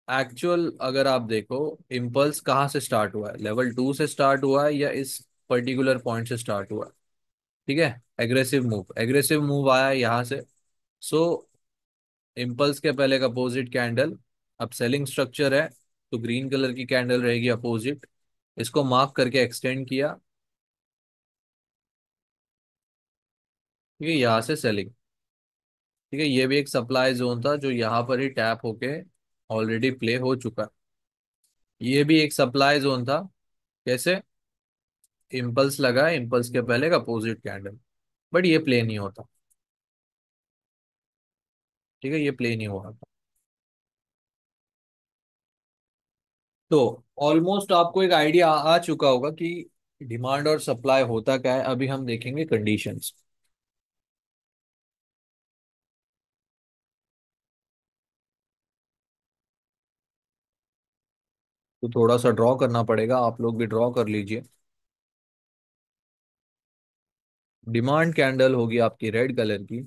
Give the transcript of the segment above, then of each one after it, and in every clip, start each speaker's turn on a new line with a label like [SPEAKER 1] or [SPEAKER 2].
[SPEAKER 1] Actual अगर आप देखो, इम्पल्स कहाँ से स्टार्ट हुआ है, लेवल 2 से स्टार्ट हुआ है या इस पर्टिकुलर पॉइंट से स्टार्ट हुआ है? ठीक है, एग्रेसिव मूव आया है यहाँ से। सो इम्पल्स के पहले का अपोजिट कैंडल, अब सेलिंग स्ट्रक्चर है तो ग्रीन कलर की कैंडल रहेगी अपोजिट। इसको मार्क करके एक्सटेंड किया, ठीक है, यहाँ से सेलिंग। ठीक है, ये भी एक सप्लाई जोन था जो यहाँ पर ही टैप होके ऑलरेडी प्ले हो चुका। ये भी एक सप्लाई जोन था। कैसे? इम्पल्स लगा, इम्पल्स के पहले का अपोजिट कैंडल, बट ये प्ले नहीं होता। ठीक है, ये प्ले नहीं हुआ था। तो ऑलमोस्ट आपको एक आइडिया आ चुका होगा कि डिमांड और सप्लाई होता क्या है। अभी हम देखेंगे कंडीशंस। तो थोड़ा सा ड्रॉ करना पड़ेगा, आप लोग भी ड्रॉ कर लीजिए। डिमांड कैंडल होगी आपकी रेड कलर की,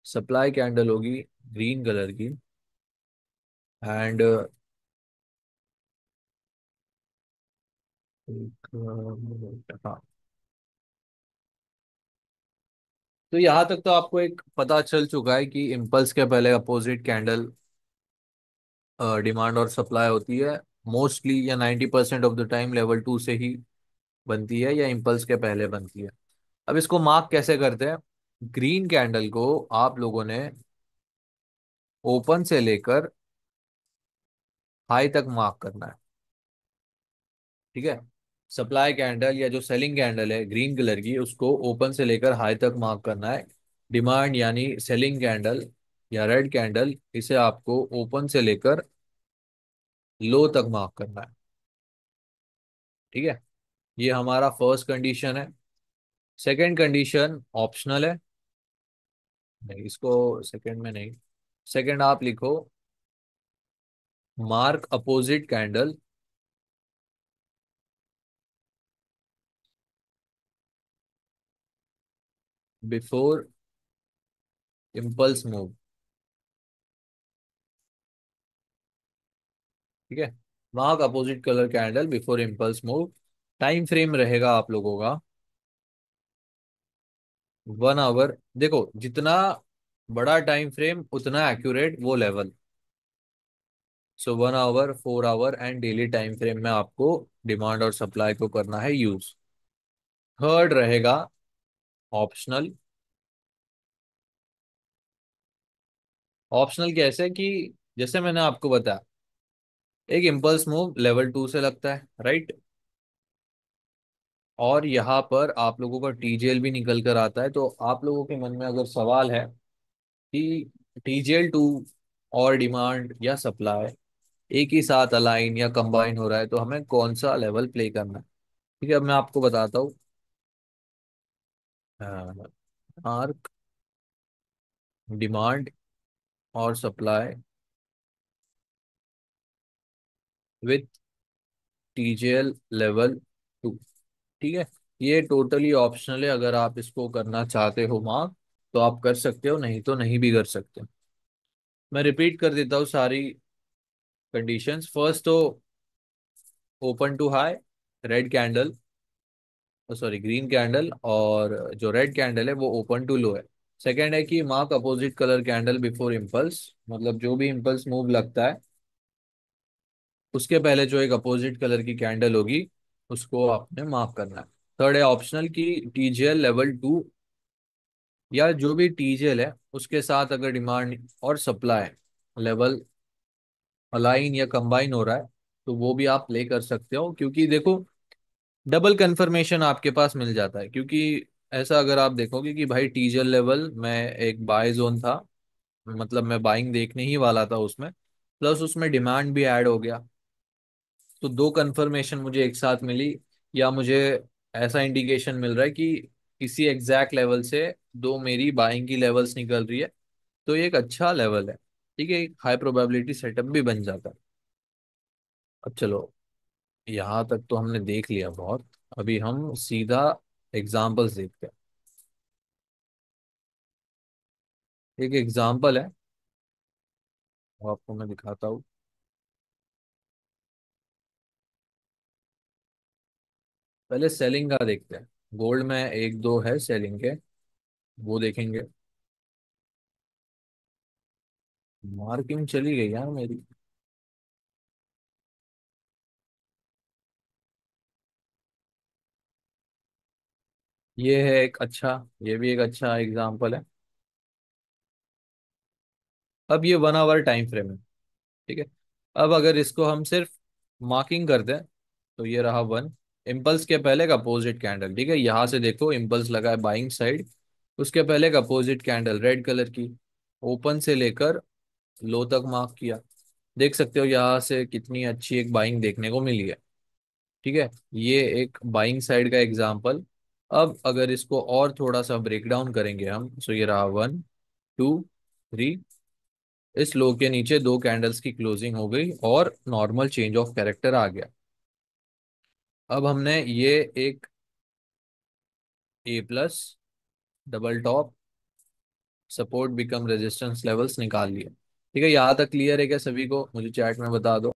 [SPEAKER 1] सप्लाई कैंडल होगी ग्रीन कलर की, एंड हाँ। तो यहाँ तक तो आपको एक पता चल चुका है कि इम्पल्स के पहले अपोजिट कैंडल डिमांड और सप्लाई होती है। मोस्टली या 90% ऑफ द टाइम लेवल 2 से ही बनती है या इम्पल्स के पहले बनती है। अब इसको मार्क कैसे करते हैं? ग्रीन कैंडल को आप लोगों ने ओपन से लेकर हाई तक मार्क करना है। ठीक है, सप्लाई कैंडल या जो सेलिंग कैंडल है ग्रीन कलर की, उसको ओपन से लेकर हाई तक मार्क करना है। डिमांड यानी सेलिंग कैंडल या रेड कैंडल, इसे आपको ओपन से लेकर लो तक मार्क करना है। ठीक है, ये हमारा फर्स्ट कंडीशन है। सेकंड कंडीशन ऑप्शनल है। नहीं, इसको सेकंड में नहीं। सेकंड आप लिखो, mark opposite candle before impulse move. ठीक है, mark opposite colour candle before impulse move. Time frame रहेगा आप लोगों का 1 आवर। देखो, जितना बड़ा टाइम फ्रेम उतना एक्यूरेट वो level. So 1 hour, 4 hour and daily time frame में आपको डिमांड और सप्लाई को करना है यूज। थर्ड रहेगा ऑप्शनल। ऑप्शनल कैसे कि जैसे मैंने आपको बताया, एक इम्पल्स मूव लेवल 2 से लगता है, राइट? और यहाँ पर आप लोगों का टीजेएल भी निकल कर आता है। तो आप लोगों के मन में अगर सवाल है कि टीजेएल 2 और डिमांड या सप्लाई एक ही साथ अलाइन या कंबाइन हो रहा है, तो हमें कौन सा लेवल प्ले करना है? ठीक है, अब मैं आपको बताता हूँ। आर्क, डिमांड और सप्लाई विथ टीजेएल लेवल 2। ठीक है, ये टोटली ऑप्शनल है। अगर आप इसको करना चाहते हो मार्क, तो आप कर सकते हो, नहीं तो नहीं भी कर सकते। मैं रिपीट कर देता हूँ सारी कंडीशंस। फर्स्ट तो open to high red candle, sorry green candle, और जो रेड कैंडल है वो ओपन टू लो है। सेकंड है कि mark opposite colour candle before impulse, मतलब जो भी इम्पल्स मूव लगता है उसके पहले जो एक अपोजिट कलर की कैंडल होगी उसको आपने मार्क करना है। थर्ड है ऑप्शनल की टीजेएल लेवल 2 या जो भी टीजेएल है उसके साथ अगर डिमांड और सप्लाई लेवल अलाइन या कंबाइन हो रहा है, तो वो भी आप प्ले कर सकते हो। क्योंकि देखो, डबल कंफर्मेशन आपके पास मिल जाता है। क्योंकि ऐसा अगर आप देखोगे कि भाई टीजल लेवल में एक बाय जोन था, मतलब मैं बाइंग देखने ही वाला था उसमें, प्लस उसमें डिमांड भी ऐड हो गया, तो दो कंफर्मेशन मुझे एक साथ मिली। या मुझे ऐसा इंडिकेशन मिल रहा है कि इसी एग्जैक्ट लेवल से दो मेरी बाइंग की लेवल्स निकल रही है, तो ये एक अच्छा लेवल है। ठीक है, एक हाई प्रोबेबिलिटी सेटअप भी बन जाता है। अब चलो, यहाँ तक तो हमने देख लिया बहुत। अभी हम सीधा एग्जाम्पल्स देखते हैं। एक एग्जाम्पल है, वो आपको मैं दिखाता हूँ। पहले सेलिंग का देखते हैं। गोल्ड में एक दो है सेलिंग के, वो देखेंगे। मार्किंग चली गई यार मेरी। ये है एक अच्छा, ये भी एक अच्छा एग्जांपल है। अब ये 1 आवर टाइम फ्रेम है, ठीक है। अब अगर इसको हम सिर्फ मार्किंग कर दें, तो ये रहा 1। इम्पल्स के पहले का अपोजिट कैंडल, ठीक है, यहां से देखो इम्पल्स लगा है बाइंग साइड। उसके पहले का अपोजिट कैंडल रेड कलर की, ओपन से लेकर लो तक मार्क किया। देख सकते हो यहाँ से कितनी अच्छी एक बाइंग देखने को मिली है, ठीक है। ये एक बाइंग साइड का एग्जांपल। अब अगर इसको और थोड़ा सा ब्रेक डाउन करेंगे हम, सो ये रहा 1, 2, 3। इस लो के नीचे दो कैंडल्स की क्लोजिंग हो गई और नॉर्मल चेंज ऑफ कैरेक्टर आ गया। अब हमने ये एक A+, double top, support become resistance levels निकाल लिए। ठीक है, यहाँ तक क्लियर है क्या सभी को? मुझे चैट में बता दो।